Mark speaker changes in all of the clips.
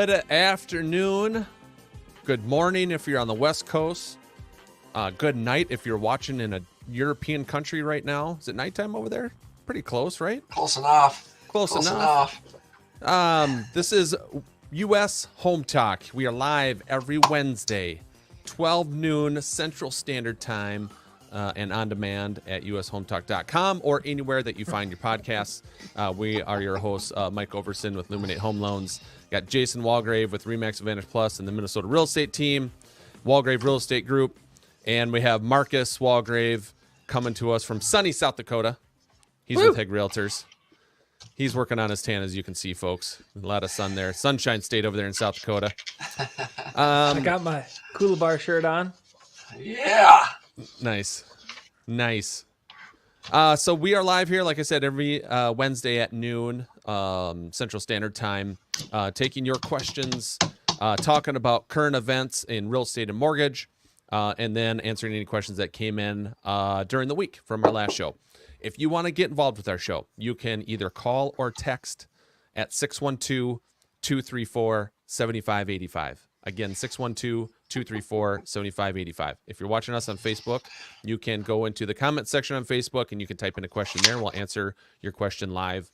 Speaker 1: Good afternoon. Good morning if you're on the West Coast. Good night if you're watching in a European country right now. Is it nighttime over there? Pretty close, right?
Speaker 2: Close enough.
Speaker 1: Close enough. This is U.S. Home Talk. We are live every Wednesday, 12 noon Central Standard Time, and on demand at ushometalk.com or anywhere that you find your podcasts. We are your hosts, Mike Overson with Luminate Home Loans. Got Jason Walgrave with Remax Advantage Plus and the Minnesota Real Estate Team, Walgrave Real Estate Group. And we have Marcus Walgrave coming to us from sunny South Dakota. He's with Heg Realtors. He's working on his tan, as you can see, folks. A lot of sun there. Sunshine State over there in South Dakota.
Speaker 3: I got my Coolabar shirt on.
Speaker 2: Yeah.
Speaker 1: Nice. So we are live here, like I said, every Wednesday at noon Central Standard Time, taking your questions, talking about current events in real estate and mortgage, and then answering any questions that came in during the week from our last show. If you want to get involved with our show, you can either call or text at 612-234-7585. Again, 612-234-7585. If you're watching us on Facebook, you can go into the comment section on Facebook and you can type in a question there. We'll answer your question live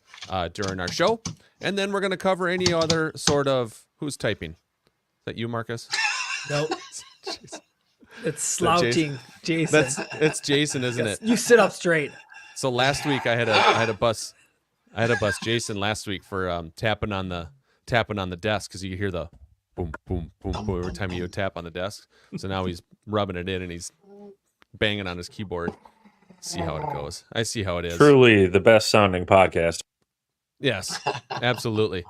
Speaker 1: during our show. And then we're going to cover any other sort of... Who's typing? Is that you, Marcus?
Speaker 3: Nope. It's slouching, Jason.
Speaker 1: It's Jason, isn't it?
Speaker 3: You sit up straight.
Speaker 1: So last week I had a bus Jason last week for tapping on the desk because you hear the boom boom boom boom every time you tap on the desk. So now he's rubbing it in and he's banging on his keyboard. See how it goes. I see how it is.
Speaker 4: Truly the best sounding podcast.
Speaker 1: Yes, absolutely.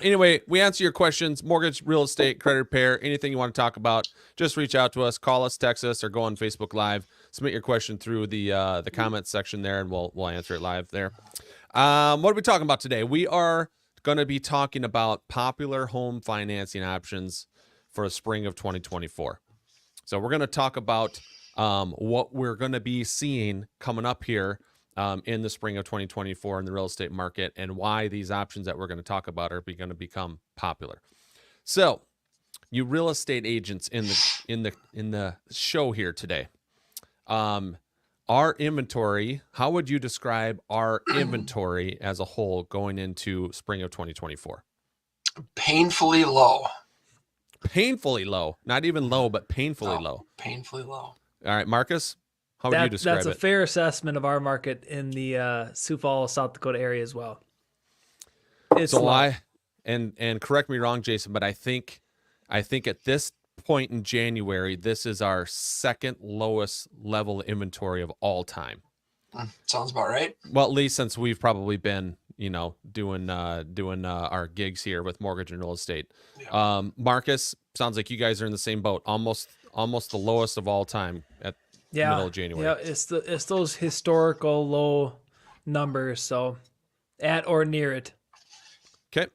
Speaker 1: Anyway, we answer your questions, mortgage, real estate, credit repair, anything you want to talk about. Just reach out to us, call us, text us, or go on Facebook Live. Submit your question through the comments section there, and we'll answer it live there. What are we talking about today? We are going to be talking about popular home financing options for the spring of 2024. So we're going to talk about what we're going to be seeing coming up here in the spring of 2024 in the real estate market, and why these options that we're going to talk about are going to become popular. So, you real estate agents in the show here today, our inventory. How would you describe our inventory as a whole going into spring of 2024?
Speaker 2: Painfully low.
Speaker 1: Painfully low, not even low, but painfully low.
Speaker 2: Painfully low.
Speaker 1: All right, Marcus. How would you describe it?
Speaker 3: That's a fair assessment of our market in the Sioux Falls, South Dakota area as well. It's
Speaker 1: so
Speaker 3: low.
Speaker 1: and correct me wrong, Jason, but I think at this point in January, this is our second lowest level inventory of all time.
Speaker 2: Sounds about right.
Speaker 1: Well, at least since we've probably been, doing our gigs here with mortgage and real estate.
Speaker 2: Yeah.
Speaker 1: Marcus, sounds like you guys are in the same boat. Almost the lowest of all time at middle of January.
Speaker 3: Yeah, it's those historical low numbers, so at or near it.
Speaker 1: Okay.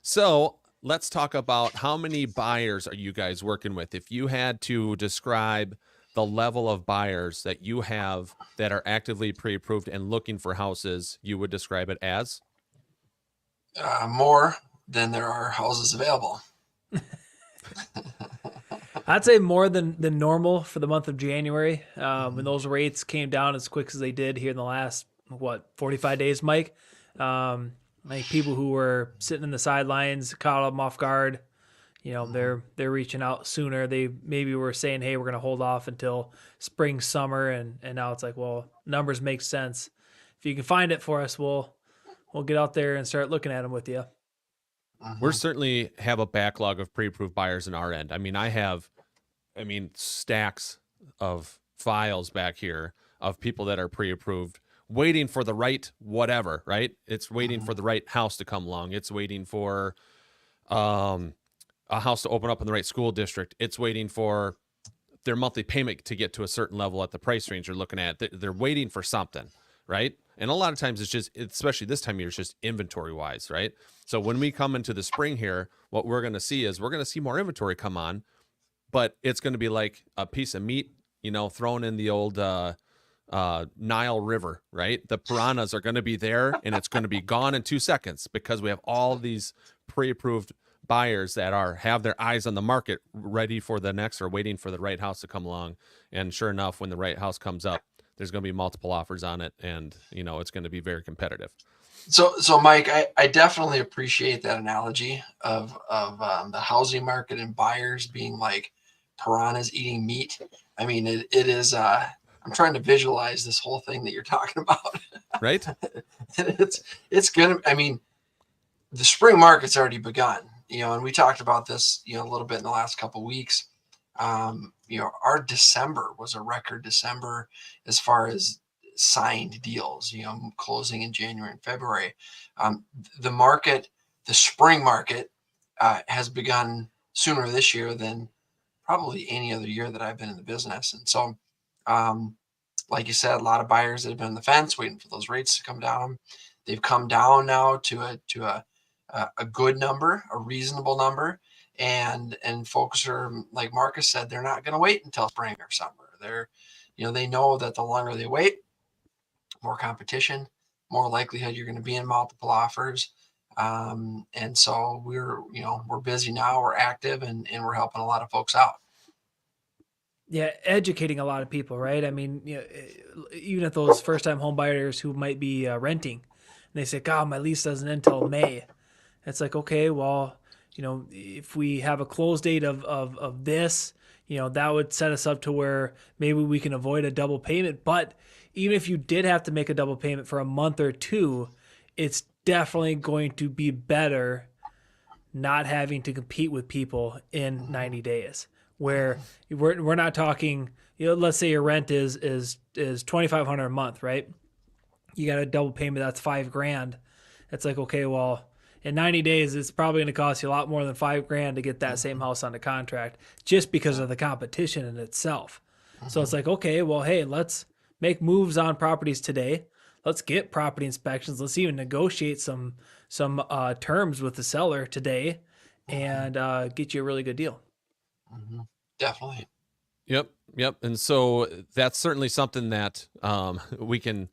Speaker 1: So let's talk about how many buyers are you guys working with? If you had to describe the level of buyers that you have that are actively pre-approved and looking for houses, you would describe it as?
Speaker 2: More than there are houses available.
Speaker 3: I'd say more than normal for the month of January, when those rates came down as quick as they did here in the last, 45 days, Mike. Like people who were sitting in the sidelines caught them off guard. They're reaching out sooner. They maybe were saying, hey, we're going to hold off until spring, summer. And now it's like, well, numbers make sense. If you can find it for us, we'll get out there and start looking at them with you.
Speaker 1: We certainly have a backlog of pre-approved buyers in our end. I mean, stacks of files back here of people that are pre-approved, waiting for the right whatever, right? It's waiting for the right house to come along. It's waiting for a house to open up in the right school district. It's waiting for their monthly payment to get to a certain level at the price range they're looking at. They're waiting for something, right? And a lot of times it's just, especially this time of year, it's just inventory wise, right? So when we come into the spring here, what we're going to see is we're going to see more inventory come on, but it's going to be like a piece of meat, thrown in the old Nile River, right? The piranhas are going to be there and it's going to be gone in 2 seconds because we have all these pre-approved buyers that have their eyes on the market, ready for the next or waiting for the right house to come along. And sure enough, when the right house comes up, there's going to be multiple offers on it, and it's going to be very competitive.
Speaker 2: So Mike, I definitely appreciate that analogy of the housing market and buyers being like piranhas eating meat. I mean, it is. I'm trying to visualize this whole thing that you're talking about.
Speaker 1: Right?
Speaker 2: It's gonna. I mean, the spring market's already begun. And we talked about this, a little bit in the last couple of weeks. Our December was a record December as far as signed deals, closing in January and February. The spring market has begun sooner this year than probably any other year that I've been in the business. And so, like you said, a lot of buyers that have been on the fence waiting for those rates to come down. They've come down now to a good number, a reasonable number. And folks are, like Marcus said, they're not going to wait until spring or summer. They know that the longer they wait, more competition, more likelihood you're going to be in multiple offers. And so we're busy now, we're active, and we're helping a lot of folks out.
Speaker 3: Yeah, educating a lot of people, right? I mean, even if those first-time home buyers who might be renting, and they say, "God, my lease doesn't end until May." It's like, okay, well, if we have a close date of this, that would set us up to where maybe we can avoid a double payment. But even if you did have to make a double payment for a month or two, it's definitely going to be better not having to compete with people in 90 days. Where we're not talking, let's say your rent is $2,500 a month, right? You got a double payment, that's $5,000. It's like, okay, well, in 90 days, it's probably going to cost you a lot more than $5,000 to get that same house under contract, just because of the competition in itself. So it's like, okay, well, hey, let's make moves on properties today. Let's get property inspections. Let's even negotiate some terms with the seller today, and get you a really good deal.
Speaker 2: Definitely.
Speaker 1: Yep. And so that's certainly something that we can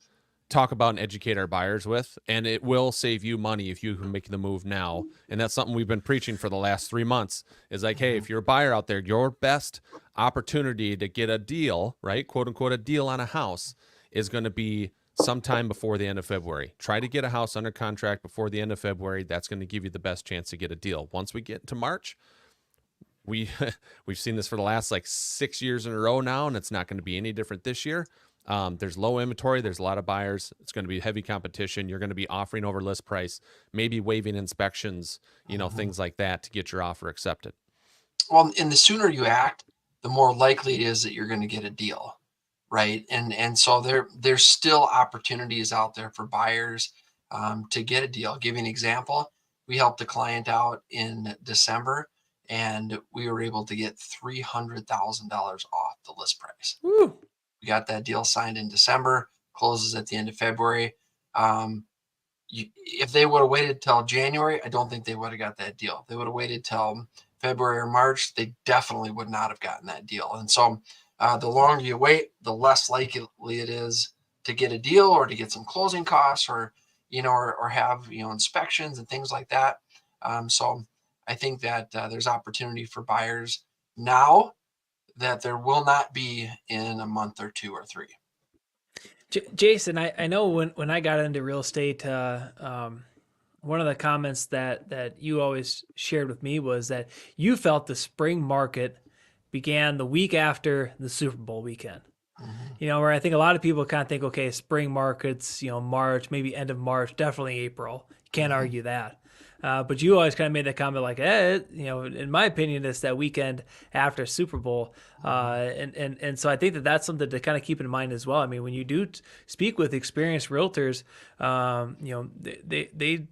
Speaker 1: talk about and educate our buyers with, and it will save you money if you can make the move now. And that's something we've been preaching for the last 3 months, is like, hey, if you're a buyer out there, your best opportunity to get a deal, right, quote unquote, a deal on a house, is going to be sometime before the end of February. Try to get a house under contract before the end of February. That's going to give you the best chance to get a deal. Once we get to March, we've seen this for the last 6 years in a row now, and it's not going to be any different this year. There's low inventory. There's a lot of buyers. It's going to be heavy competition. You're going to be offering over list price, maybe waiving inspections, things like that to get your offer accepted.
Speaker 2: Well, and the sooner you act, the more likely it is that you're going to get a deal, right? And so there's still opportunities out there for buyers to get a deal. I'll give you an example. We helped a client out in December, and we were able to get $300,000 off the list price.
Speaker 3: Woo.
Speaker 2: We got that deal signed in December, closes at the end of February. If they would have waited till January, I don't think they would have got that deal. If they would have waited till February or March, they definitely would not have gotten that deal. And so the longer you wait, the less likely it is to get a deal or to get some closing costs or have, inspections and things like that. So I think that there's opportunity for buyers now that there will not be in a month or 2 or 3.
Speaker 3: Jason, I know when I got into real estate, one of the comments that you always shared with me was that you felt the spring market began the week after the Super Bowl weekend. Where I think a lot of people kind of think, okay, spring markets, March, maybe end of March, definitely April. Can't argue that. But you always kind of made that comment like, in my opinion, it's that weekend after Super Bowl. And so I think that's something to kind of keep in mind as well. I mean, when you do speak with experienced realtors, they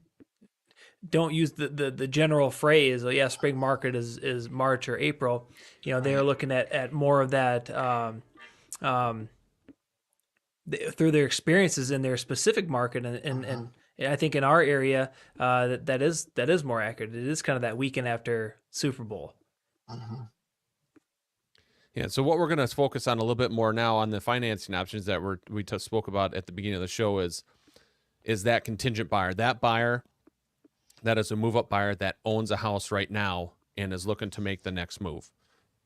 Speaker 3: don't use the general phrase, spring market is March or April. They are looking at more of that through their experiences in their specific market. And I think in our area, that is more accurate. It is kind of that weekend after Super Bowl.
Speaker 1: Yeah. So what we're going to focus on a little bit more now on the financing options that we spoke about at the beginning of the show is that contingent buyer. That buyer that is a move up buyer that owns a house right now and is looking to make the next move.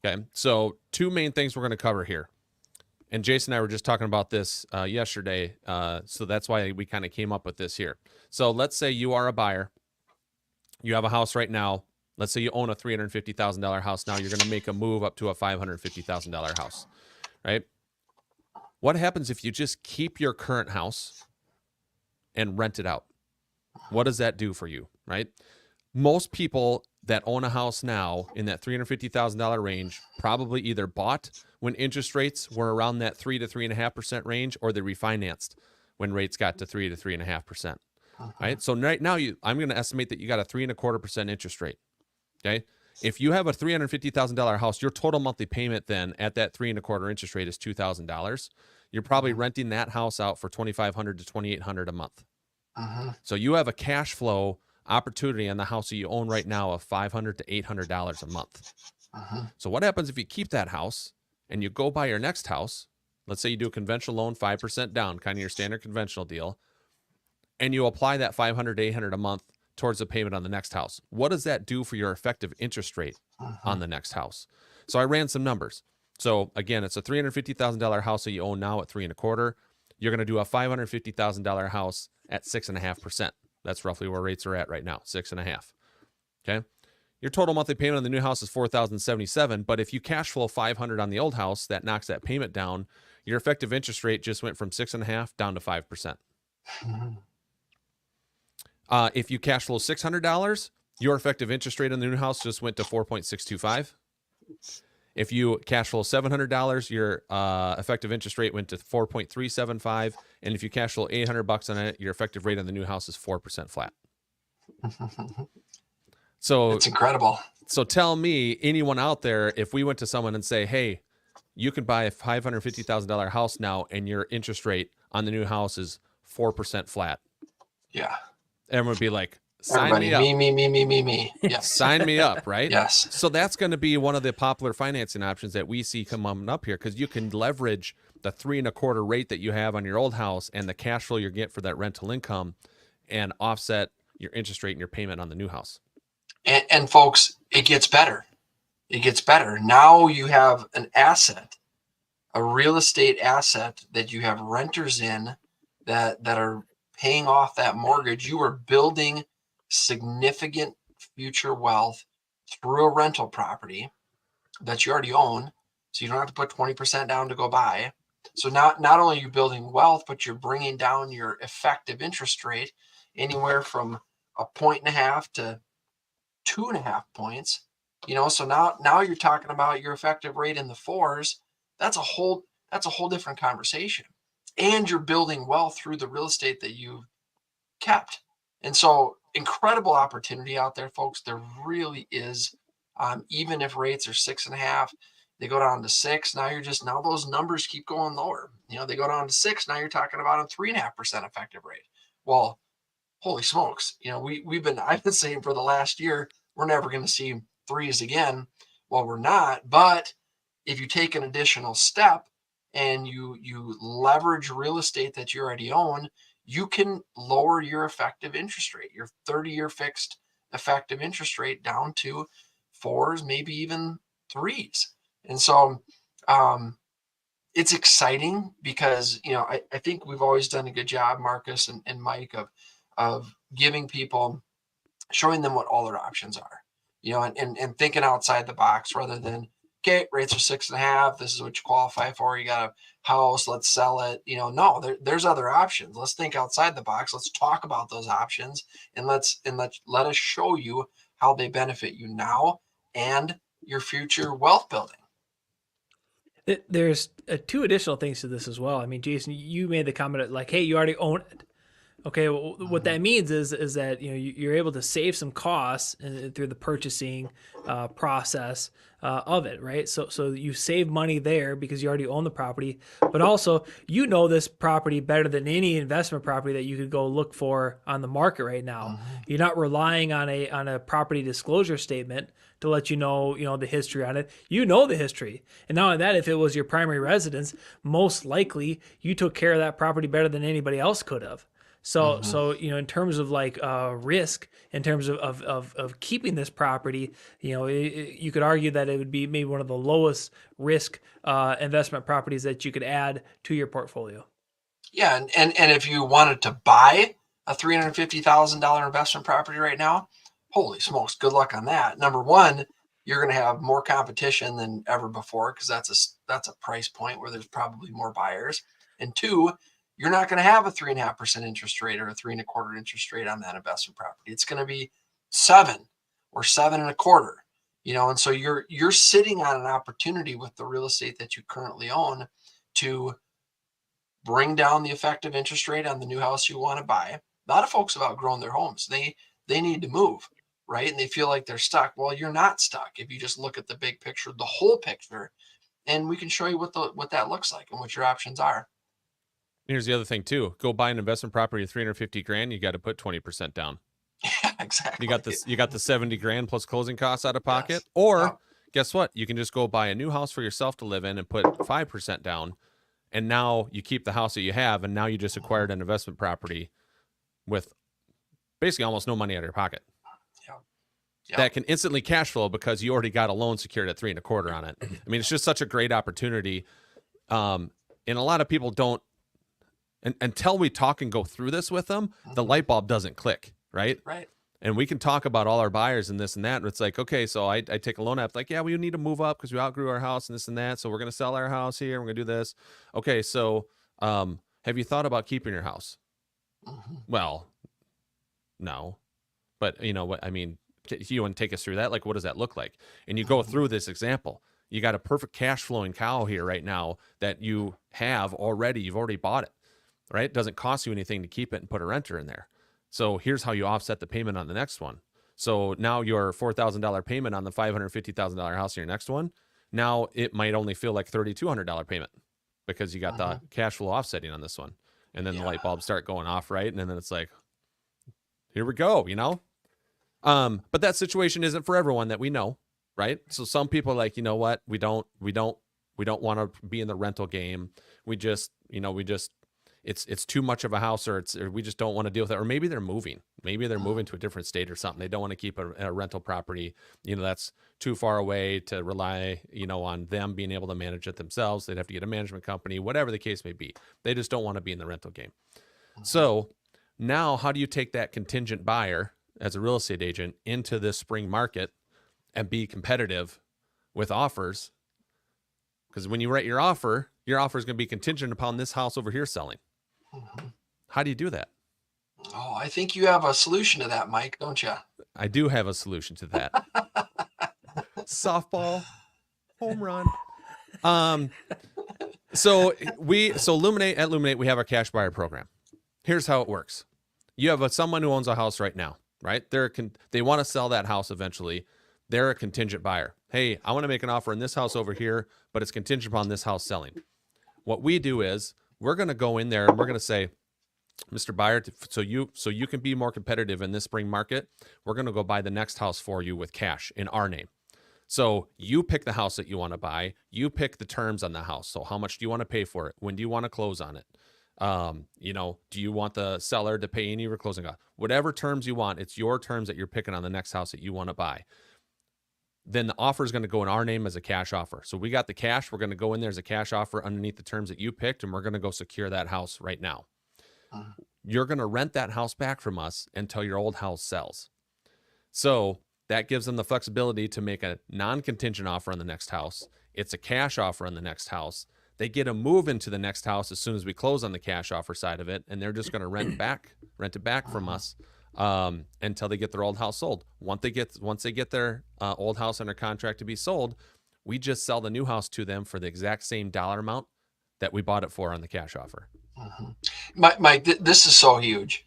Speaker 1: Okay. So two main things we're going to cover here. And Jason and I were just talking about this yesterday. So that's why we kind of came up with this here. So let's say you are a buyer. You have a house right now. Let's say you own a $350,000 house. Now you're going to make a move up to a $550,000 house, right? What happens if you just keep your current house and rent it out? What does that do for you, right? Most people that own a house now in that $350,000 range probably either bought when interest rates were around that 3 to 3.5% range, or they refinanced when rates got to 3 to 3.5%. Right. So right now I'm going to estimate that you got a 3.25% interest rate. Okay. If you have a $350,000 house, your total monthly payment then at that 3.25% interest rate is $2,000. You're probably renting that house out for $2,500 to $2,800 a month. So you have a cash flow opportunity on the house that you own right now of $500 to $800 a month. So what happens if you keep that house and you go buy your next house? Let's say you do a conventional loan, 5% down, kind of your standard conventional deal, and you apply that $500 to $800 a month towards the payment on the next house. What does that do for your effective interest rate on the next house? So I ran some numbers. So again, it's a $350,000 house that you own now at 3.25%. You're going to do a $550,000 house at 6.5%. That's roughly where rates are at right now, 6.5%. Okay. Your total monthly payment on the new house is $4,077. But if you cash flow $500 on the old house, that knocks that payment down. Your effective interest rate just went from 6.5% down to 5%. If you cash flow $600, your effective interest rate on the new house just went to 4.625. If you cash flow $700, your effective interest rate went to 4.375. And if you cash flow $800 on it, your effective rate on the new house is 4% flat. So
Speaker 2: it's incredible.
Speaker 1: So tell me, anyone out there, if we went to someone and say, hey, you can buy a $550,000 house now and your interest rate on the new house is 4% flat.
Speaker 2: Yeah.
Speaker 1: Everyone would be like, sign
Speaker 2: Everybody,
Speaker 1: me up.
Speaker 2: me. Yes.
Speaker 1: Sign me up, right?
Speaker 2: Yes.
Speaker 1: So that's going to be one of the popular financing options that we see coming up here, because you can leverage the 3.25% rate that you have on your old house and the cash flow you get for that rental income and offset your interest rate and your payment on the new house.
Speaker 2: And folks, it gets better. It gets better. Now you have an asset, a real estate asset that you have renters in that are paying off that mortgage. You are building significant future wealth through a rental property that you already own. So you don't have to put 20% down to go buy. So not only are you building wealth, but you're bringing down your effective interest rate anywhere from 1.5 to 2.5 points. So now you're talking about your effective rate in the 4s. That's a whole different conversation. And you're building wealth through the real estate that you've kept. And so incredible opportunity out there, folks. There really is. Even if rates are 6.5, they go down to 6. Now those numbers keep going lower. They go down to 6. Now you're talking about a 3.5% effective rate. Well, holy smokes. I've been saying for the last year, we're never going to see 3s again. Well, we're not. But if you take an additional step and you leverage real estate that you already own, you can lower your effective interest rate, your 30-year fixed effective interest rate down to 4s, maybe even 3s. And so it's exciting because, I think we've always done a good job, Marcus and Mike, of giving people, showing them what all their options are, and thinking outside the box rather than, okay, rates are 6.5. This is what you qualify for. You got a house. Let's sell it. No, there's other options. Let's think outside the box. Let's talk about those options and let us show you how they benefit you now and your future wealth building.
Speaker 3: There's two additional things to this as well. I mean, Jason, you made the comment like, hey, you already own it. Okay, well, what that means is that you're able to save some costs through the purchasing process of it, right? So you save money there because you already own the property, but also this property better than any investment property that you could go look for on the market right now. You're not relying on a property disclosure statement to let the history on it. The history, and not only that, if it was your primary residence, most likely you took care of that property better than anybody else could have. So,
Speaker 2: Mhm.
Speaker 3: so in terms of like risk, in terms of keeping this property, you could argue that it would be maybe one of the lowest risk investment properties that you could add to your portfolio.
Speaker 2: Yeah, and if you wanted to buy a $350,000 investment property right now, holy smokes, good luck on that. Number one, you're going to have more competition than ever before because that's a price point where there's probably more buyers. And two, you're not going to have a 3.5% interest rate or a 3.25% interest rate on that investment property. It's going to be 7 or 7.25%. And so you're sitting on an opportunity with the real estate that you currently own to bring down the effective interest rate on the new house you want to buy. A lot of folks have outgrown their homes. They need to move, right? And they feel like they're stuck. Well, you're not stuck if you just look at the big picture, the whole picture, and we can show you what that looks like and what your options are.
Speaker 1: Here's the other thing too. Go buy an investment property of 350 grand. You got to put 20% down.
Speaker 2: Yeah, exactly.
Speaker 1: You got this. You got the 70 grand plus closing costs out of pocket.
Speaker 2: Yes.
Speaker 1: Or
Speaker 2: Yep.
Speaker 1: guess what? You can just go buy a new house for yourself to live in and put 5% down. And now you keep the house that you have, and now you just acquired an investment property with basically almost no money out of your pocket.
Speaker 2: Yep.
Speaker 1: That can instantly cash flow because you already got a loan secured at 3.25% on it. I mean, it's just such a great opportunity. And a lot of people don't, until we talk and go through this with them, the light bulb doesn't click, right?
Speaker 2: Right.
Speaker 1: And we can talk about all our buyers and this and that. And it's like, okay, so I take a loan app, like, yeah, we need to move up because we outgrew our house and this and that. So we're going to sell our house here. We're going to do this. Okay, so have you thought about keeping your house?
Speaker 2: Mhm.
Speaker 1: Well, no. But you know what? I mean, you want to take us through that? Like, what does that look like? And you go through this example. You got a perfect cash flowing cow here right now that you have already. You've already bought it, right? It doesn't cost you anything to keep it and put a renter in there. So here's how you offset the payment on the next one. So now your $4,000 payment on the $550,000 house in your next one, now it might only feel like $3,200 payment because you got the cash flow offsetting on this one. And then the light bulbs start going off, right? And then it's like, here we go, But that situation isn't for everyone that we know, right? So some people are like, you know what? We don't want to be in the rental game. We just it's too much of a house, or we just don't want to deal with it. Or maybe they're moving. Maybe they're moving to a different state or something. They don't want to keep a rental property, that's too far away to rely, on them being able to manage it themselves. They'd have to get a management company, whatever the case may be. They just don't want to be in the rental game. So now how do you take that contingent buyer as a real estate agent into this spring market and be competitive with offers? Because when you write your offer is going to be contingent upon this house over here selling. How do you do that?
Speaker 2: Oh, I think you have a solution to that, Mike, don't you?
Speaker 1: I do have a solution to that. Softball, home run. So Luminate, we have our cash buyer program. Here's how it works. You have someone who owns a house right now, right? They want to sell that house eventually. They're a contingent buyer. Hey, I want to make an offer in this house over here, but it's contingent upon this house selling. What we do is we're going to go in there and we're going to say, Mr. Buyer, so you can be more competitive in this spring market, we're going to go buy the next house for you with cash in our name. So you pick the house that you want to buy. You pick the terms on the house. So how much do you want to pay for it? When do you want to close on it? Do you want the seller to pay any of your closing costs? Whatever terms you want, it's your terms that you're picking on the next house that you want to buy. Then the offer is going to go in our name as a cash offer. So we got the cash. We're going to go in there as a cash offer underneath the terms that you picked, and we're going to go secure that house right now. You're going to rent that house back from us until your old house sells. So that gives them the flexibility to make a non-contingent offer on the next house. It's a cash offer on the next house. They get a move into the next house as soon as we close on the cash offer side of it, and they're just going to rent it back from us until they get their old house sold. Once they get their old house under contract to be sold, we just sell the new house to them for the exact same dollar amount that we bought it for on the cash offer.
Speaker 2: Mike, this is so huge.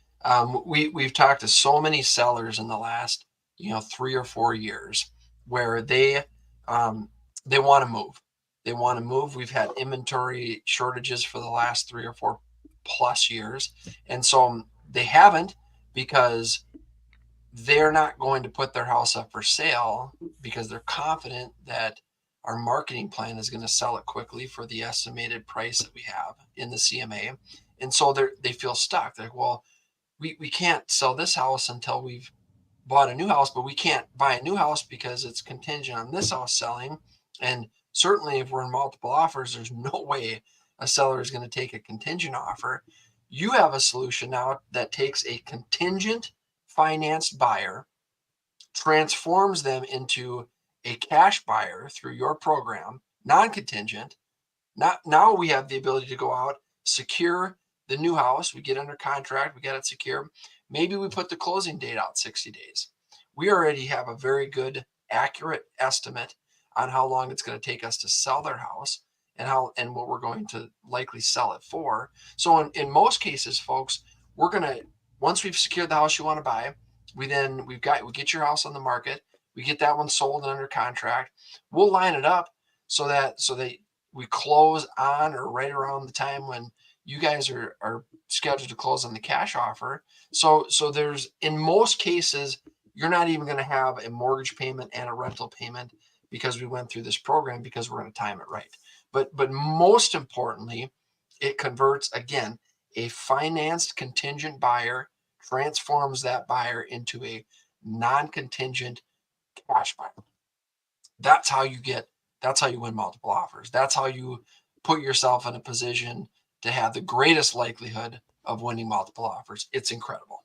Speaker 2: We've talked to so many sellers in the last 3 or 4 years where they want to move. They want to move. We've had inventory shortages for the last 3 or 4 plus years, and so they haven't, because they're not going to put their house up for sale because they're confident that our marketing plan is going to sell it quickly for the estimated price that we have in the CMA. And so they feel stuck. They're like, well, we can't sell this house until we've bought a new house, but we can't buy a new house because it's contingent on this house selling. And certainly if we're in multiple offers, there's no way a seller is going to take a contingent offer. You have a solution now that takes a contingent financed buyer, transforms them into a cash buyer through your program, non-contingent. Now we have the ability to go out, secure the new house. We get under contract, we get it secure. Maybe we put the closing date out 60 days. We already have a very good, accurate estimate on how long it's going to take us to sell their house and what we're going to likely sell it for. So in most cases, folks, we're going to, once we've secured the house you want to buy, we get your house on the market. We get that one sold and under contract. We'll line it up so that we close on or right around the time when you guys are scheduled to close on the cash offer. So there's, in most cases, you're not even going to have a mortgage payment and a rental payment because we went through this program, because we're going to time it right. But most importantly, it converts, again, a financed contingent buyer, transforms that buyer into a non-contingent cash buyer. That's how you win multiple offers. That's how you put yourself in a position to have the greatest likelihood of winning multiple offers. It's incredible.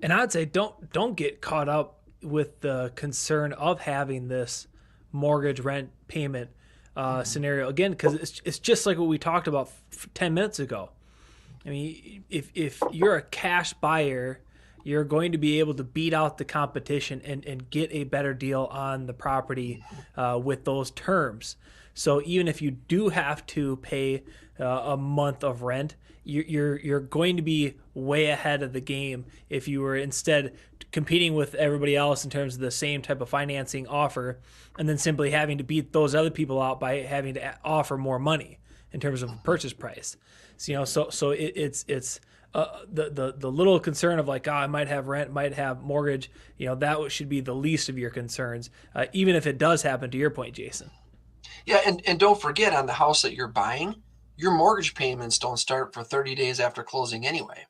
Speaker 3: And I'd say don't get caught up with the concern of having this mortgage rent payment scenario again, because it's just like what we talked about 10 minutes ago. I mean, if you're a cash buyer, you're going to be able to beat out the competition and get a better deal on the property with those terms. So even if you do have to pay a month of rent, you're going to be way ahead of the game if you were instead competing with everybody else in terms of the same type of financing offer, and then simply having to beat those other people out by having to offer more money in terms of purchase price. So it's the little concern of like, I might have rent, might have mortgage, that should be the least of your concerns, even if it does happen, to your point, Jason.
Speaker 2: Yeah, and don't forget, on the house that you're buying, your mortgage payments don't start for 30 days after closing anyway,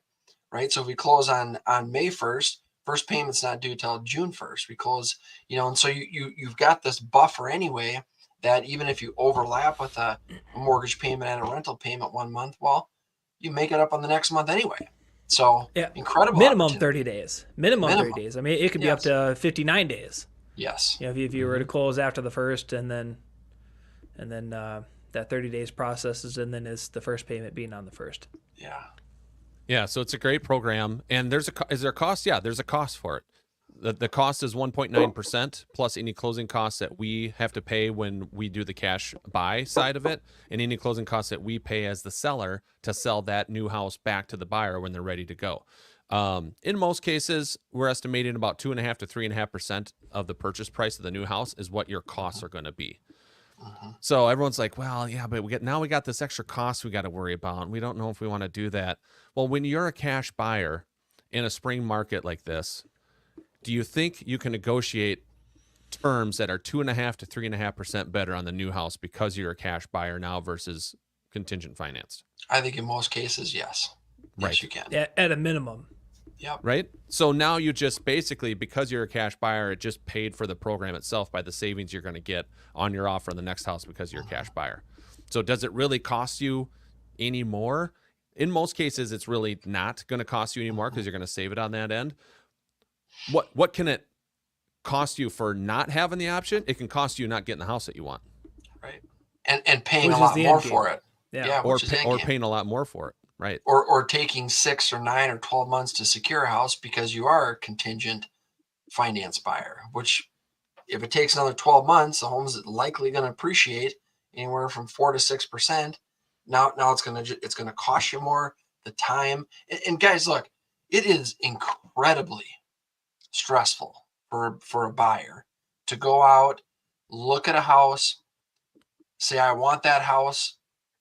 Speaker 2: right? So if we close on May 1st, first payment's not due till June 1st. We close, and so you've got this buffer anyway, that even if you overlap with a mortgage payment and a rental payment 1 month, well, you make it up on the next month anyway. So
Speaker 3: yeah,
Speaker 2: incredible.
Speaker 3: Minimum 30 days. Minimum 30 days. I mean, it could be up to 59 days.
Speaker 2: Yes.
Speaker 3: If you were to close after the first, and then that 30 days processes, and then is the first payment being on the first.
Speaker 2: Yeah.
Speaker 1: Yeah, so it's a great program. And is there a cost? Yeah, there's a cost for it. The cost is 1.9% plus any closing costs that we have to pay when we do the cash buy side of it, and any closing costs that we pay as the seller to sell that new house back to the buyer when they're ready to go. In most cases, we're estimating about 2.5 to 3.5% of the purchase price of the new house is what your costs are going to be. So everyone's like, well, yeah, but we got this extra cost we got to worry about, and we don't know if we want to do that. Well, when you're a cash buyer in a spring market like this, do you think you can negotiate terms that are 2.5 to 3.5% better on the new house because you're a cash buyer now versus contingent financed?
Speaker 2: I think in most cases, yes.
Speaker 1: Right.
Speaker 2: Yes, you can.
Speaker 3: At a minimum.
Speaker 2: Yep.
Speaker 1: Right. So now you just basically, because you're a cash buyer, it just paid for the program itself by the savings you're going to get on your offer on the next house because you're a cash buyer. So does it really cost you any more? In most cases, it's really not going to cost you any more because you're going to save it on that end. What can it cost you for not having the option? It can cost you not getting the house that you want.
Speaker 2: Right. And paying
Speaker 3: Which
Speaker 2: a
Speaker 3: is
Speaker 2: lot
Speaker 3: the
Speaker 2: more
Speaker 3: end game.
Speaker 2: for it.
Speaker 3: Yeah.
Speaker 1: Or
Speaker 2: which is the end game.
Speaker 1: paying a lot more for it. Right.
Speaker 2: Or taking 6 or 9 or 12 months to secure a house because you are a contingent finance buyer, which if it takes another 12 months, the home's likely going to appreciate anywhere from 4 to 6%. Now it's going to cost you more, the time. And guys, look, it is incredibly stressful for a buyer to go out, look at a house, say, I want that house,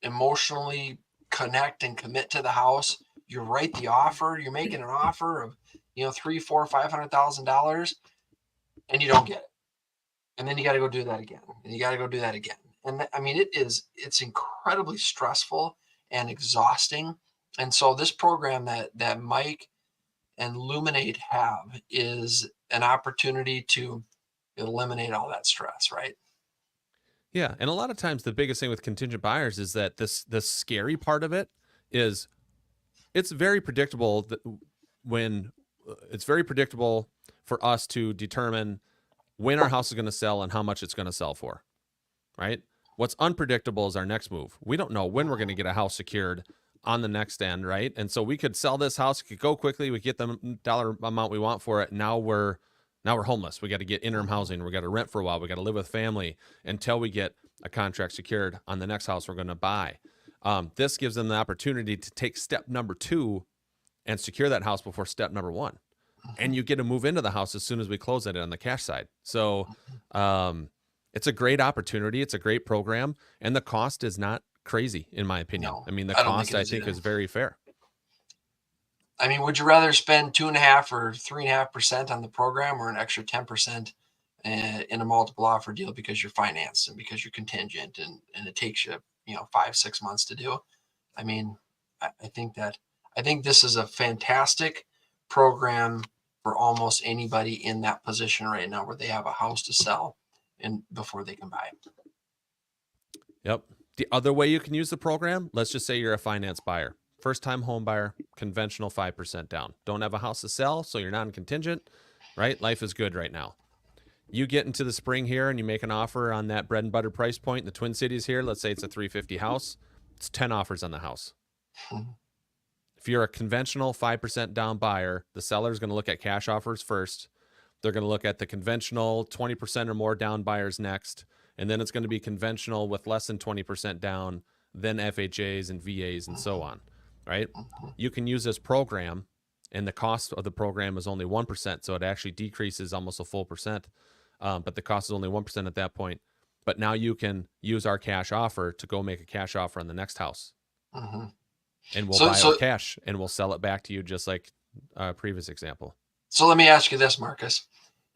Speaker 2: emotionally connect and commit to the house. You write the offer, you're making an offer of, $300,000, $400,000, $500,000, and you don't get it. And then you got to go do that again. And you got to go do that again. And I mean, it's incredibly stressful and exhausting. And so this program that Mike and Luminate have is an opportunity to eliminate all that stress, right?
Speaker 1: Yeah, and a lot of times the biggest thing with contingent buyers is that the scary part of it is it's very predictable that when it's very predictable for us to determine when our house is going to sell and how much it's going to sell for, right? What's unpredictable is our next move. We don't know when we're going to get a house secured on the next end, right? And so we could sell this house, it could go quickly, we get the dollar amount we want for it. Now we're homeless. We got to get interim housing. We got to rent for a while. We got to live with family until we get a contract secured on the next house we're going to buy. This gives them the opportunity to take step number 2 and secure that house before step number 1. And you get to move into the house as soon as we close it on the cash side. So it's a great opportunity. It's a great program. And the cost is not crazy, in my opinion.
Speaker 2: No,
Speaker 1: I mean, the
Speaker 2: I don't
Speaker 1: cost,
Speaker 2: think it
Speaker 1: I
Speaker 2: is
Speaker 1: think,
Speaker 2: either.
Speaker 1: is very fair.
Speaker 2: I mean, would you rather spend 2.5 or 3.5% on the program, or an extra 10% in a multiple offer deal because you're financed and because you're contingent and it takes you, 5-6 months to do? I mean, I think this is a fantastic program for almost anybody in that position right now where they have a house to sell and before they can buy it.
Speaker 1: Yep. The other way you can use the program, let's just say you're a finance buyer, first time home buyer, conventional 5% down. Don't have a house to sell, so you're non-contingent, right? Life is good right now. You get into the spring here and you make an offer on that bread and butter price point in the Twin Cities here. Let's say it's a $350 house. It's 10 offers on the house. If you're a conventional 5% down buyer, the seller is going to look at cash offers first. They're going to look at the conventional 20% or more down buyers next. And then it's going to be conventional with less than 20% down, then FHAs and VAs and so on, right? You can use this program, and the cost of the program is only 1%. So it actually decreases almost a full percent. But the cost is only 1% at that point. But now you can use our cash offer to go make a cash offer on the next house. And we'll buy it cash and we'll sell it back to you, just like a previous example.
Speaker 2: So let me ask you this, Marcus.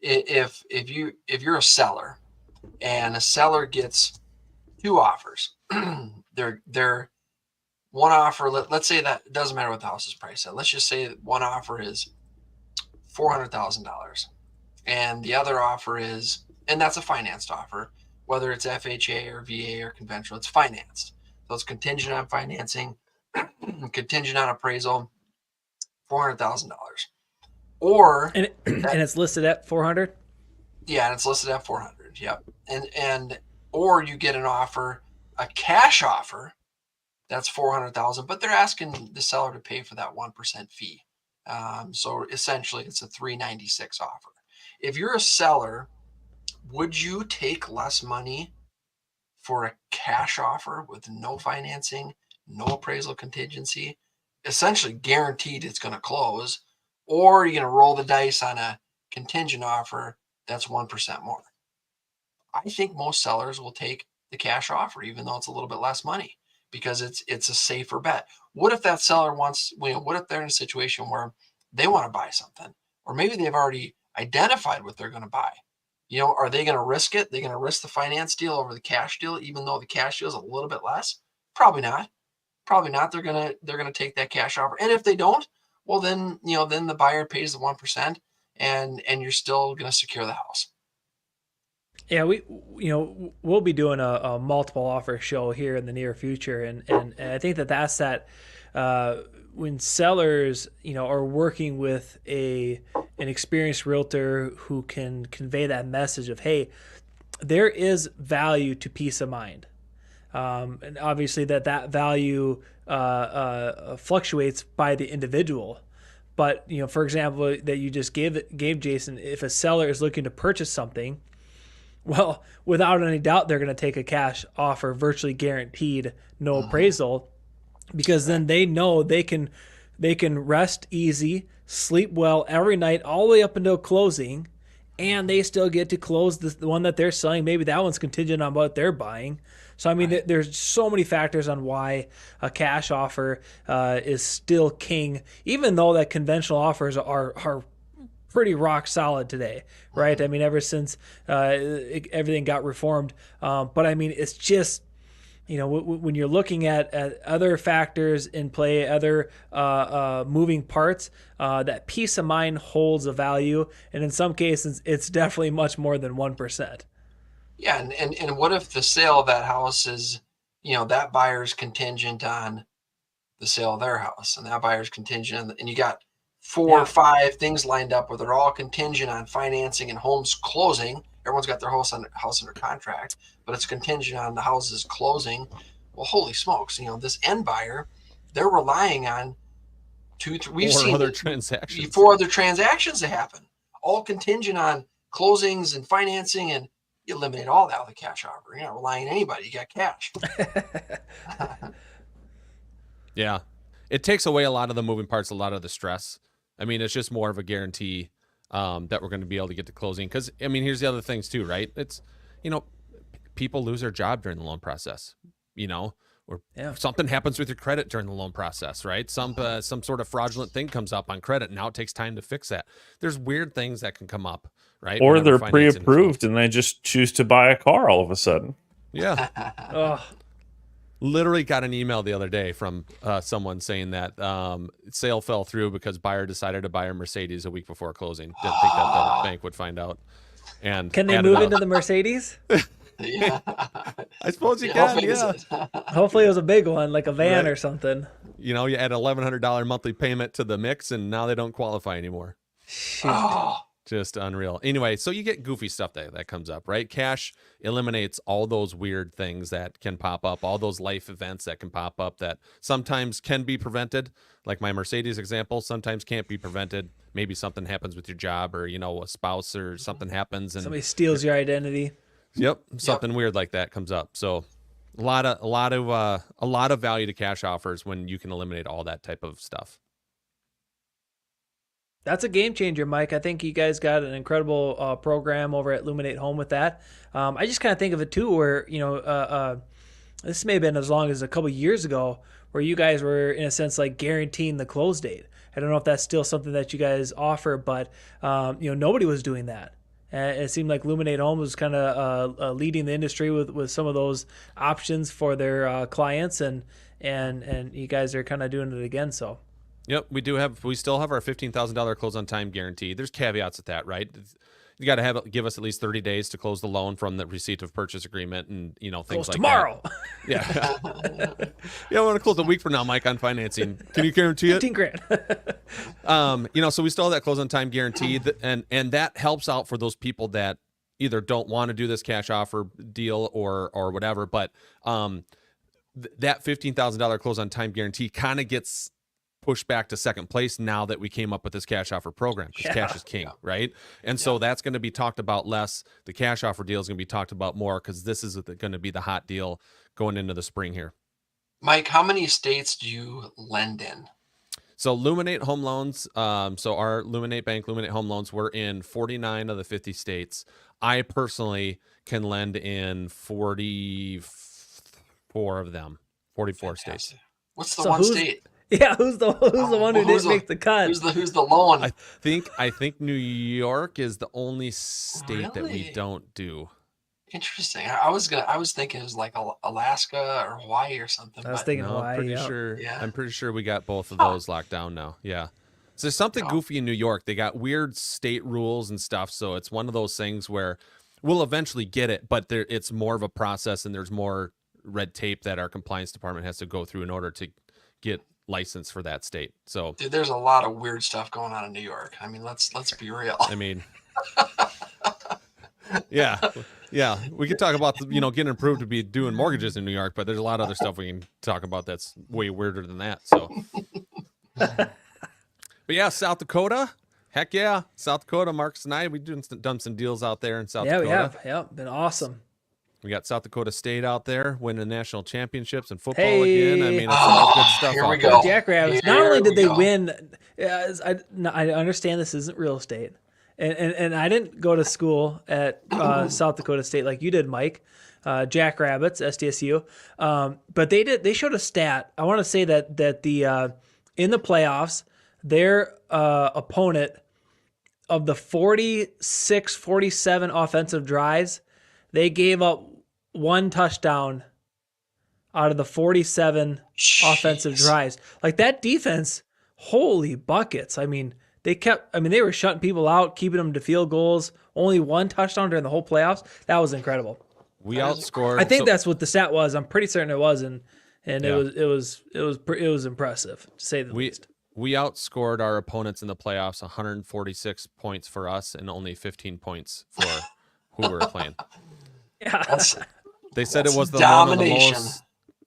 Speaker 2: If you're a seller and a seller gets 2 offers, they're one offer, let's say that it doesn't matter what the house is priced at. Let's just say that one offer is $400,000 and the other offer is, and that's a financed offer, whether it's FHA or VA or conventional, it's financed. So it's contingent on financing, contingent on appraisal, $400,000. Or
Speaker 3: And it's listed at 400.
Speaker 2: Yeah, and it's listed at 400. Yep. And or you get an offer, a cash offer, that's 400,000, but they're asking the seller to pay for that 1% fee. So essentially, it's a 396 offer. If you're a seller, would you take less money for a cash offer with no financing, no appraisal contingency, essentially guaranteed it's going to close, or are you going to roll the dice on a contingent offer that's 1% more? I think most sellers will take the cash offer, even though it's a little bit less money, because it's a safer bet. What if that seller wants, what if they're in a situation where they want to buy something, or maybe they've already identified what they're going to buy? Are they going to risk it? They're going to risk the finance deal over the cash deal, even though the cash deal is a little bit less? Probably not. They're going to take that cash offer. And if they don't, well, then the buyer pays the 1% and you're still going to secure the house.
Speaker 3: Yeah, we'll be doing a multiple offer show here in the near future, and I think that's when sellers are working with an experienced realtor who can convey that message of, hey, there is value to peace of mind, and obviously that value fluctuates by the individual. But for example, that you just gave Jason, if a seller is looking to purchase something, well, without any doubt, they're going to take a cash offer, virtually guaranteed, no appraisal, because then they know they can rest easy, sleep well every night, all the way up until closing, and they still get to close the one that they're selling. Maybe that one's contingent on what they're buying. So, I mean, there's so many factors on why a cash offer is still king, even though that conventional offers are pretty rock solid today, right? I mean, ever since everything got reformed. But I mean, it's just when you're looking at other factors in play, other moving parts, that peace of mind holds a value. And in some cases, it's definitely much more than 1%.
Speaker 2: Yeah. And what if the sale of that house is, that buyer's contingent on the sale of their house, and that buyer's contingent on and you got 4 or 5 things lined up where they're all contingent on financing and homes closing. Everyone's got their house under contract, but it's contingent on the houses closing. Well, holy smokes! This end buyer, they're relying on 2, 3. We've seen 4 other transactions to happen, all contingent on closings and financing, and you eliminate all that with a cash offer. You're not relying on anybody. You got cash.
Speaker 1: Yeah, it takes away a lot of the moving parts, a lot of the stress. I mean, it's just more of a guarantee that we're going to be able to get to closing. Because, I mean, here's the other things too, right? It's, people lose their job during the loan process, or something happens with your credit during the loan process, right? Some sort of fraudulent thing comes up on credit. Now it takes time to fix that. There's weird things that can come up, right?
Speaker 4: Or
Speaker 1: Whenever
Speaker 4: they're
Speaker 1: financing
Speaker 4: pre-approved and they just choose to buy a car all of a sudden.
Speaker 1: Yeah. Literally got an email the other day from someone saying that sale fell through because buyer decided to buy a Mercedes a week before closing. Didn't think that the bank would find out. And
Speaker 3: can they move into the Mercedes?
Speaker 2: Yeah.
Speaker 1: I suppose you can. Yeah.
Speaker 3: Hopefully it was a big one, like a van or something.
Speaker 1: You add $1,100 monthly payment to the mix, and now they don't qualify anymore.
Speaker 3: Shoot.
Speaker 1: Just unreal. Anyway, so you get goofy stuff that comes up, right? Cash eliminates all those weird things that can pop up, all those life events that can pop up that sometimes can be prevented. Like my Mercedes example, sometimes can't be prevented. Maybe something happens with your job, or a spouse or something happens, and
Speaker 3: somebody steals your identity.
Speaker 1: Yep, something weird like that comes up. So a lot of value to cash offers when you can eliminate all that type of stuff.
Speaker 3: That's a game changer, Mike. I think you guys got an incredible program over at Luminate Home with that. I just kind of think of it too, where this may have been as long as a couple years ago, where you guys were in a sense like guaranteeing the close date. I don't know if that's still something that you guys offer, but nobody was doing that. It seemed like Luminate Home was kind of leading the industry with some of those options for their clients, and you guys are kind of doing it again. So.
Speaker 1: Yep, we still have our $15,000 close on time guarantee. There's caveats at that, right? You got to give us at least 30 days to close the loan from the receipt of purchase agreement, and things
Speaker 3: close
Speaker 1: like
Speaker 3: tomorrow.
Speaker 1: That. Yeah. I want to close a week from now, Mike, on financing. Can you guarantee it?
Speaker 3: $15,000.
Speaker 1: So we still have that close on time guarantee, and that helps out for those people that either don't want to do this cash offer deal or whatever. But that $15,000 close on time guarantee kind of gets pushed back to second place now that we came up with this cash offer program, because cash is king, right? And so that's going to be talked about less. The cash offer deal is going to be talked about more, because this is going to be the hot deal going into the spring here.
Speaker 2: Mike, how many states do you lend in?
Speaker 1: So Luminate Home Loans, so our Luminate Bank, Luminate Home Loans, we're in 49 of the 50 states. I personally can lend in 44 of them, 44
Speaker 2: Fantastic.
Speaker 1: States.
Speaker 2: What's the one state?
Speaker 3: Yeah, who's the one who didn't make the cut?
Speaker 2: Who's the loan?
Speaker 1: I think New York is the only state that we don't do.
Speaker 2: Interesting. I was thinking it was like Alaska or Hawaii or something.
Speaker 3: I was thinking Hawaii.
Speaker 1: I'm pretty sure we got both of those locked down now. Yeah. So there's something goofy in New York. They got weird state rules and stuff. So it's one of those things where we'll eventually get it, but it's more of a process, and there's more red tape that our compliance department has to go through in order to get license for that state. So
Speaker 2: dude, there's a lot of weird stuff going on in New York. I mean, let's be real.
Speaker 1: I mean, yeah, we could talk about getting approved to be doing mortgages in New York, but there's a lot of other stuff we can talk about that's way weirder than that. So, but yeah, South Dakota, heck yeah, South Dakota. Marcus and I, we've done some deals out there in South Dakota.
Speaker 3: Yeah, we have. Yeah, been awesome.
Speaker 1: We got South Dakota State out there winning national championships in football again. I mean, it's all good stuff.
Speaker 2: Here we
Speaker 1: out
Speaker 2: go.
Speaker 1: there.
Speaker 3: Jackrabbits. Not only did they win, I understand this isn't real estate, and I didn't go to school at South Dakota State like you did, Mike. Jackrabbits, SDSU. But they showed a stat. I want to say that the in the playoffs, their opponent, of the 46, 47 offensive drives, they gave up one touchdown out of the 47 offensive
Speaker 2: Jeez.
Speaker 3: drives. Like that defense, holy buckets. I mean, they were shutting people out, keeping them to field goals. Only one touchdown during the whole playoffs. That was incredible.
Speaker 1: We outscored.
Speaker 3: I think that's what the stat was. I'm pretty certain it was, and
Speaker 1: Yeah.
Speaker 3: it was impressive to say the least.
Speaker 1: We outscored our opponents in the playoffs 146 points for us and only 15 points for who we were playing.
Speaker 3: Yeah,
Speaker 2: That's
Speaker 1: They said
Speaker 2: That's
Speaker 1: it was one of the
Speaker 2: domination.
Speaker 1: most.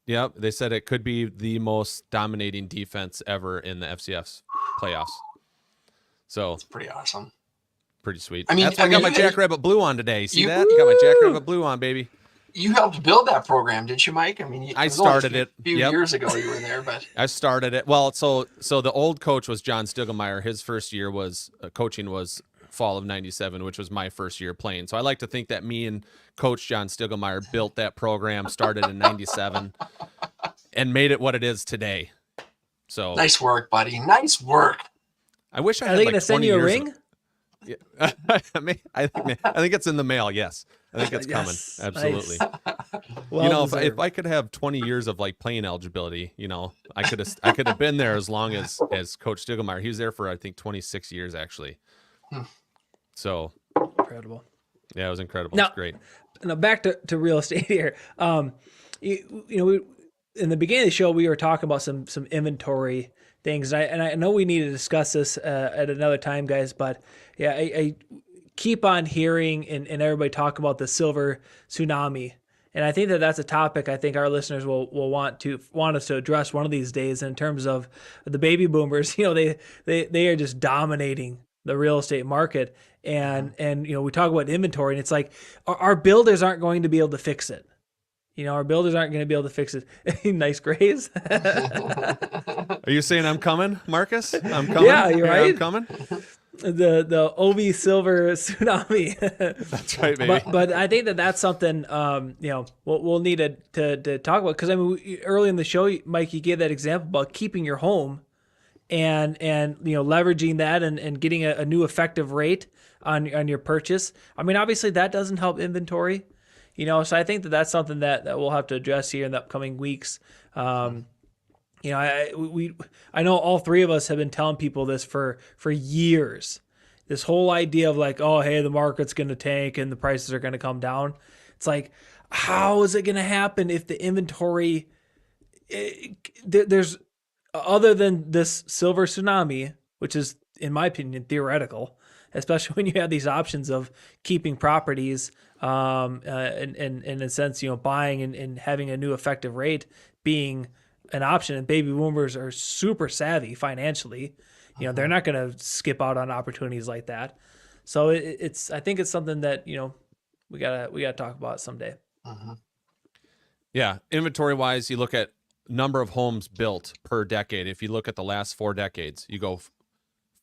Speaker 1: Yep, they said it could be the most dominating defense ever in the FCS playoffs. So
Speaker 2: pretty awesome.
Speaker 1: pretty sweet.
Speaker 2: I mean-
Speaker 1: That's why I
Speaker 2: I
Speaker 1: got
Speaker 2: mean,
Speaker 1: my Jackrabbit blue on today. You see
Speaker 2: you-
Speaker 1: that? Got my Jackrabbit blue on, baby.
Speaker 2: You helped build that program, didn't you, Mike? I mean,
Speaker 1: I
Speaker 2: it was only
Speaker 1: started it.
Speaker 2: A few
Speaker 1: Yep.
Speaker 2: years ago you were there, but
Speaker 1: I started it. Well, so the old coach was John Stiegelmeier. His first year was coaching was fall of '97, which was my first year playing. So I like to think that me and Coach John Stiegelmeier built that program, started in '97, and made it what it is today. So
Speaker 2: nice work, buddy. Nice work.
Speaker 1: I wish I
Speaker 3: are
Speaker 1: had
Speaker 3: they
Speaker 1: like
Speaker 3: going to send
Speaker 1: 20
Speaker 3: you a
Speaker 1: years
Speaker 3: ring?
Speaker 1: Yeah. I think it's in the mail. Yes, I think it's coming.
Speaker 3: Yes,
Speaker 1: Absolutely.
Speaker 3: nice.
Speaker 1: You know, if
Speaker 3: deserved.
Speaker 1: I could have 20 years of like playing eligibility, you know, I could have been there as long as Coach Stiegelmeier. He was there for I think 26 years actually. So
Speaker 3: Incredible.
Speaker 1: yeah, it was incredible.
Speaker 3: Now-
Speaker 1: It's great.
Speaker 3: Now back to real estate here. In the beginning of the show, we were talking about some inventory things, and I know we need to discuss this at another time, guys. But yeah, I keep on hearing and everybody talk about the silver tsunami, and I think that's a topic I think our listeners will want us to address one of these days. In terms of the baby boomers, they are just dominating the real estate market, and we talk about inventory, and it's like our builders aren't going to be able to fix it. Our builders aren't going to be able to fix it. Nice grays.
Speaker 1: Are you saying I'm coming, Marcus? I'm coming.
Speaker 3: Yeah, you're right.
Speaker 1: I'm coming.
Speaker 3: the OV silver tsunami.
Speaker 1: That's right, baby.
Speaker 3: But I think that's something we'll need to talk about, because I mean early in the show, Mike, you gave that example about keeping your home and leveraging that and getting a new effective rate on your purchase. I mean, obviously that doesn't help inventory. So I think that's something that we'll have to address here in the upcoming weeks. I know all three of us have been telling people this for years. This whole idea of like, oh, hey, the market's going to tank and the prices are going to come down. It's like, how is it going to happen if the inventory there's other than this silver tsunami, which is, in my opinion, theoretical, especially when you have these options of keeping properties, in a sense, buying and having a new effective rate being an option. And baby boomers are super savvy financially. They're not going to skip out on opportunities like that. So I think it's something that, we gotta talk about someday.
Speaker 1: Yeah, inventory wise, you look at number of homes built per decade. If you look at the last 4 decades, you go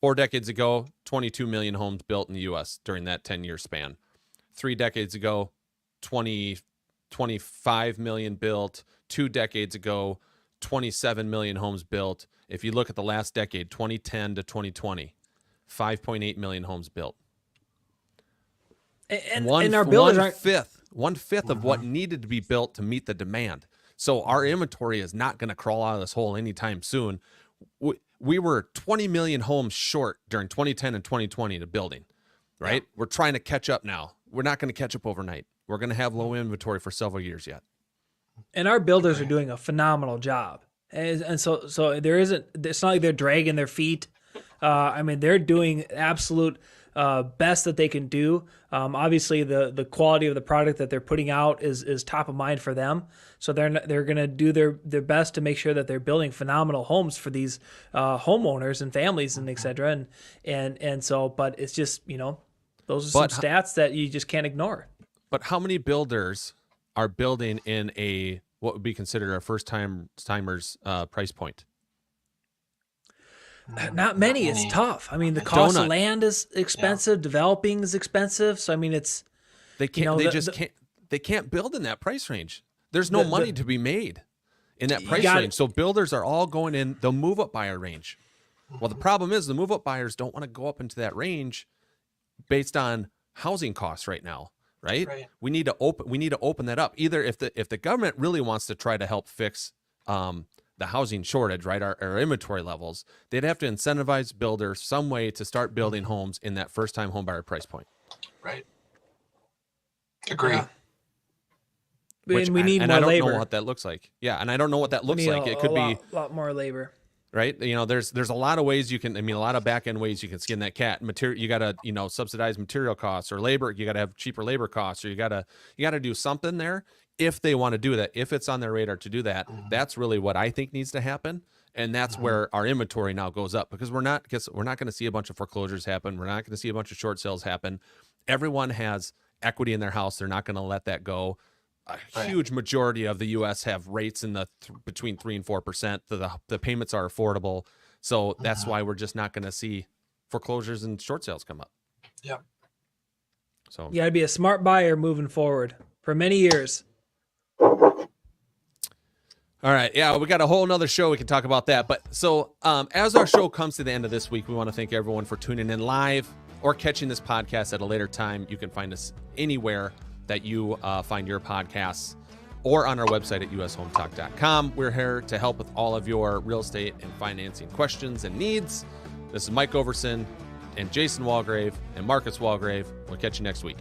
Speaker 1: 4 decades ago, 22 million homes built in the U.S. during that 10-year span. 3 decades ago, 25 million built. 2 decades ago, 27 million homes built. If you look at the last decade, 2010 to 2020, 5.8 million homes built.
Speaker 3: And our builders aren't.
Speaker 1: One fifth of what needed to be built to meet the demand. So our inventory is not going to crawl out of this hole anytime soon. We were 20 million homes short during 2010 and 2020 to building, right? Yeah. We're trying to catch up now. We're not going to catch up overnight. We're going to have low inventory for several years yet.
Speaker 3: And our builders are doing a phenomenal job. And so there isn't, it's not like they're dragging their feet. They're doing absolute best that they can do. Obviously the quality of the product that they're putting out is top of mind for them. So they're going to do their best to make sure that they're building phenomenal homes for these homeowners and families and et cetera. And so, but it's just, those are some stats that you just can't ignore.
Speaker 1: But how many builders are building in what would be considered our timers price point?
Speaker 3: Not many. It's tough. I mean, the cost of land is expensive. Yeah. Developing is expensive. So I mean,
Speaker 1: they can't build in that price range. There's no money to be made in that price range. So builders are all going in the move up buyer range. Well, the problem is the move up buyers don't want to go up into that range based on housing costs right now. right?
Speaker 2: Right.
Speaker 1: We need to open that up. Either if the government really wants to try to help fix the housing shortage, right, our inventory levels, they'd have to incentivize builders some way to start building homes in that first time home buyer price point.
Speaker 2: Right. Agree.
Speaker 3: Yeah.
Speaker 1: Which,
Speaker 3: And we need
Speaker 1: and
Speaker 3: more
Speaker 1: I don't
Speaker 3: labor.
Speaker 1: know what that looks like. Yeah, and I don't know what that
Speaker 3: We
Speaker 1: looks
Speaker 3: need
Speaker 1: like.
Speaker 3: a
Speaker 1: It could be
Speaker 3: lot more labor.
Speaker 1: right. You know, there's a lot of ways you can. I mean, a lot of back end ways you can skin that cat. Material, you gotta subsidize material costs or labor. You gotta have cheaper labor costs, or you gotta do something there if they want to do that. If it's on their radar to do that, that's really what I think needs to happen. And that's where our inventory now goes up, because we're not going to see a bunch of foreclosures happen. We're not going to see a bunch of short sales happen. Everyone has equity in their house. They're not going to let that go. A huge majority of the U.S. have rates in the between 3 and 4%. The payments are affordable, so that's why we're just not going to see foreclosures and short sales come up.
Speaker 2: Yep.
Speaker 1: So
Speaker 3: You got to be a smart buyer moving forward for many years.
Speaker 1: all right, yeah, we got a whole nother show we can talk about that. But so as our show comes to the end of this week, we want to thank everyone for tuning in live or catching this podcast at a later time. You can find us anywhere that you find your podcasts, or on our website at ushometalk.com. We're here to help with all of your real estate and financing questions and needs. This is Mike Overson and Jason Walgrave and Marcus Walgrave. We'll catch you next week.